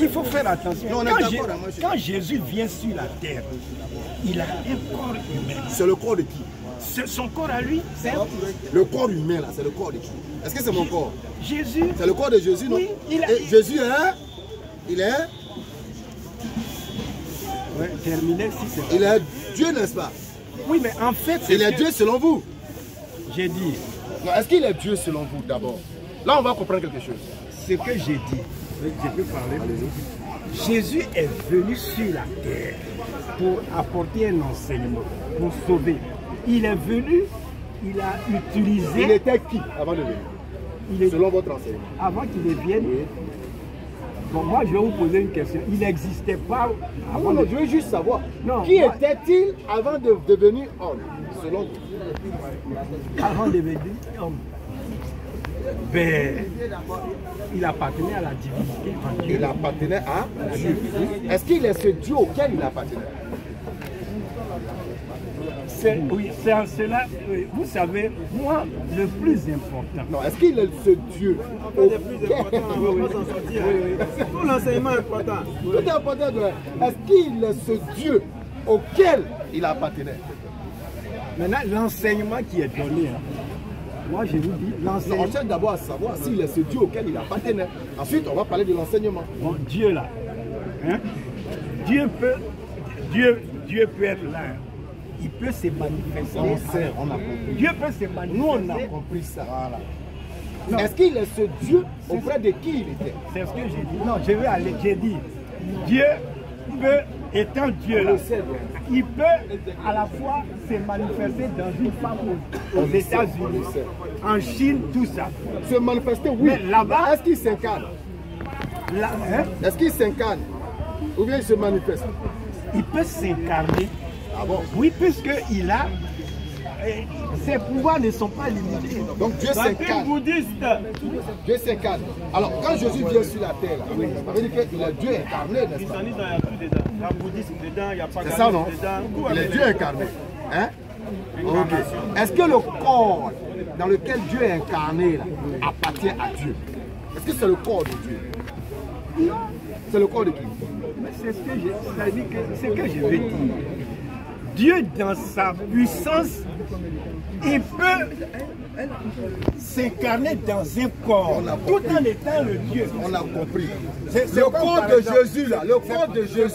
Il faut faire attention. Non, quand Jésus vient sur la terre, il a un corps humain. C'est le corps de qui? C'est son corps à lui. Le corps humain, là, c'est le corps de qui? Est-ce que c'est mon corps? Jésus. C'est le corps de Jésus, non? Oui, Et Jésus est... Il est... Ouais, terminé, si c'est... Il est Dieu, n'est-ce pas? Oui, mais en fait... Il est Dieu selon vous? J'ai dit... Est-ce qu'il est Dieu selon vous d'abord? Là, on va comprendre quelque chose. Ce que j'ai dit, je peux parler. Jésus est venu sur la terre pour apporter un enseignement, pour sauver. Il est venu, il a utilisé... Il était qui avant de venir? Selon votre enseignement. Avant qu'il vienne, bon, moi je vais vous poser une question. Il n'existait pas avant. Non, je veux juste savoir. Non, qui était-il avant de devenir homme, selon vous? Avant de devenir homme. Ben, il appartenait à la divinité. Il appartenait à Dieu. Est-ce qu'il est ce Dieu auquel il appartenait? Oui, c'est en cela, vous savez, moi, le plus important. Non, est-ce qu'il est ce Dieu auquel... Tout l'enseignement est important. Tout est important. Est-ce qu'il est ce Dieu auquel il appartenait? Maintenant, l'enseignement qui est donné, moi je vous dis, l'enseignement... On cherche d'abord à savoir s'il est ce Dieu auquel il appartenait. Ensuite, on va parler de l'enseignement. Bon, Dieu là, hein? Dieu peut être là. Il peut se manifester. On sait, on a compris. Dieu peut se manifester. Nous, on a compris ça. Voilà. Est-ce qu'il est ce Dieu auprès de qui il était? C'est ce que j'ai dit. Non, je vais aller. J'ai dit, Dieu peut, étant Dieu là, il peut à la fois se manifester dans une femme aux États-Unis, en Chine, tout ça. Se manifester, oui. Mais là-bas, est-ce qu'il s'incarne? Est-ce qu'il s'incarne? Ou bien il se manifeste? Il peut s'incarner. Ah bon? Oui, puisqu'il a... Ses pouvoirs ne sont pas limités. Donc Dieu s'incarne. Dieu s'incarne. Alors quand Jésus vient sur la terre, là, ça veut dire qu'il est Dieu incarné, n'est-ce pas? C'est ça, non? Il est Dieu incarné. Hein? Okay. Est-ce que le corps dans lequel Dieu est incarné là, appartient à Dieu? Est-ce que c'est le corps de Dieu? Non. C'est le corps de qui? C'est ce que je veux dire. Dieu, dans sa puissance, il peut s'incarner dans un corps, tout en étant le Dieu. On a compris. Le corps de Jésus, là, le corps de Jésus. J'ai une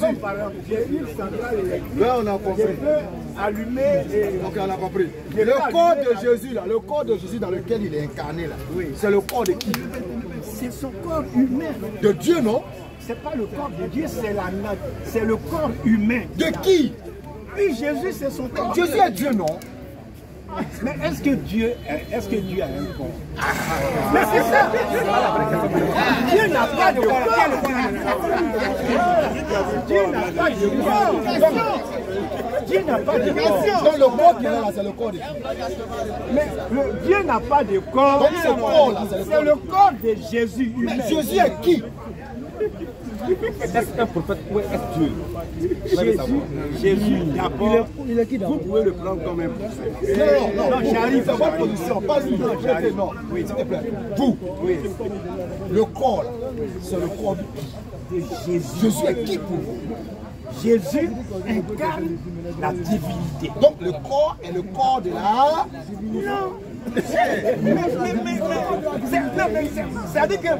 centrale électrique. Là, on a compris. Je peux allumer et... Ok, on a compris. Le corps de Jésus, là, le corps de Jésus dans lequel il est incarné, là, c'est le corps de qui? C'est son corps humain. De Dieu, non? C'est pas le corps de Dieu, c'est le corps humain. De qui? Oui, Jésus, c'est son corps. Jésus est Dieu, non? Mais est-ce que Dieu a un corps? Mais c'est ça. Dieu n'a pas de corps. Dieu n'a pas de corps. Dieu n'a pas de corps. Donc le corps qui est là, c'est le corps de qui? Mais Dieu n'a pas de corps. Donc ce corps là, c'est le corps de Jésus humain. Mais Jésus est qui? Est-ce qu'un prophète ou est-ce Dieu? Jésus, d'abord, il est qui d'abord? vous pouvez le prendre comme un prophète. Non, j'arrive, c'est votre position, pas lui. Non, oui, s'il te plaît. Vous, le corps, c'est le corps de Jésus. Jésus est qui pour vous? Jésus incarne la divinité. Donc le corps est le corps de la... Non. C'est-à-dire que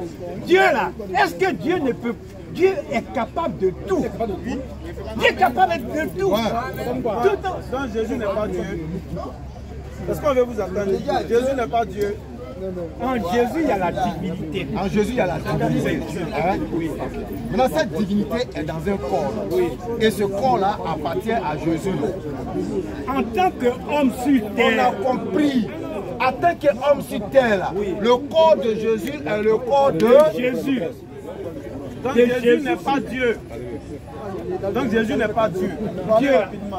Dieu là, est-ce que Dieu ne peut... Dieu est capable de tout. Dieu est capable de tout. Tout temps. Donc Jésus n'est pas Dieu. Est-ce qu'on veut vous attendre? Jésus n'est pas Dieu. En Jésus, il y a la divinité. En Jésus, il y a la divinité. Hein? Oui. Maintenant, cette divinité est dans un corps. Oui. Et ce corps-là appartient à Jésus. En tant qu'homme sur terre. On a compris. En tant qu'homme sur terre, là, le corps de Jésus est le corps de Jésus. Donc Jésus n'est pas Dieu. Donc Jésus n'est pas Dieu. Dieu,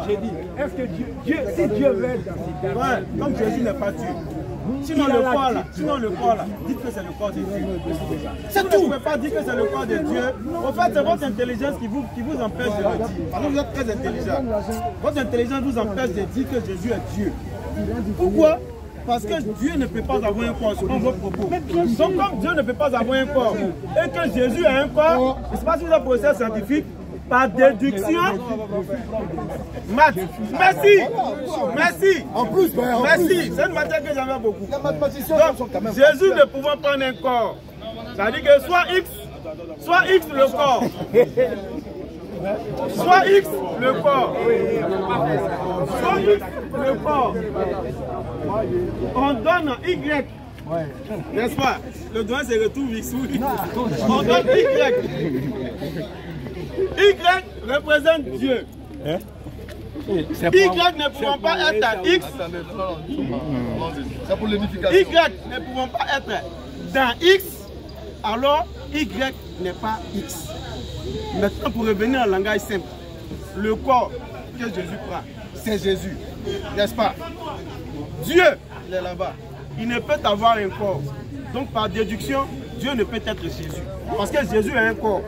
j'ai dit, est-ce que Dieu, si Dieu veut être dans ces terres, ouais, donc Jésus n'est pas Dieu. Sinon le corps là, dites que c'est le corps de Dieu. C'est tout. Vous ne pouvez pas dire que c'est le corps de Dieu. En fait, c'est votre intelligence qui vous empêche de le dire. Parce que vous êtes très intelligent. Votre intelligence vous empêche de dire que Jésus est Dieu. Pourquoi? Parce que Dieu ne peut pas avoir un corps, selon vos propos. Donc comme Dieu ne peut pas avoir un corps, et que Jésus a un corps, je ne sais pas si vous avez procès scientifique, par déduction, maths. Merci. Merci. En plus, merci. C'est une matière que j'avais beaucoup. Les mathématiciens sont quand même... Jésus ne pouvant prendre un corps, ça veut dire que soit X le corps. Soit X le corps. Soit X le corps. On donne Y. N'est-ce pas? Le doigt se retrouve X. On donne Y. Y représente Dieu. Y ne pouvant pas être à X. C'est pour l'unification. Y ne pouvant pas être dans X, alors Y n'est pas X. Maintenant, pour revenir en langage simple, le corps que Jésus prend, c'est Jésus. N'est-ce pas? Dieu, il est là-bas. Il ne peut avoir un corps. Donc, par déduction, Dieu ne peut être Jésus. Parce que Jésus a un corps.